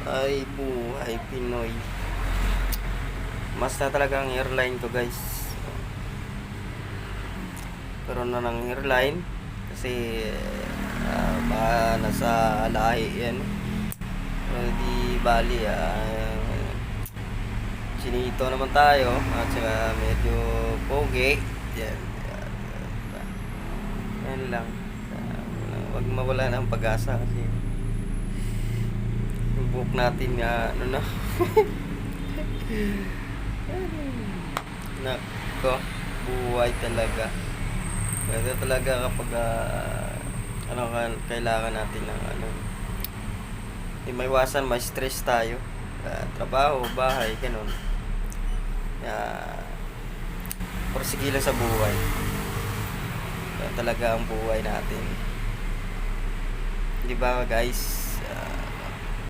Ay buhay Pinoy. Mas na talaga ang airline ko guys. Pero na ng airline kasi baka nasa lahi yan. Pero di bali chinito naman tayo at saka medyo pogi. Yan. Yan lang. Wag mawala ng pag-asa kasi yung buhok natin ano na. Nako, buhay talaga. Kaya talaga kapag kailangan natin ng hindi maiwasan, may stress tayo. Trabaho, bahay, ganun. Kaya, porsigila sa buhay. Kaya talaga ang buhay natin. Di ba guys?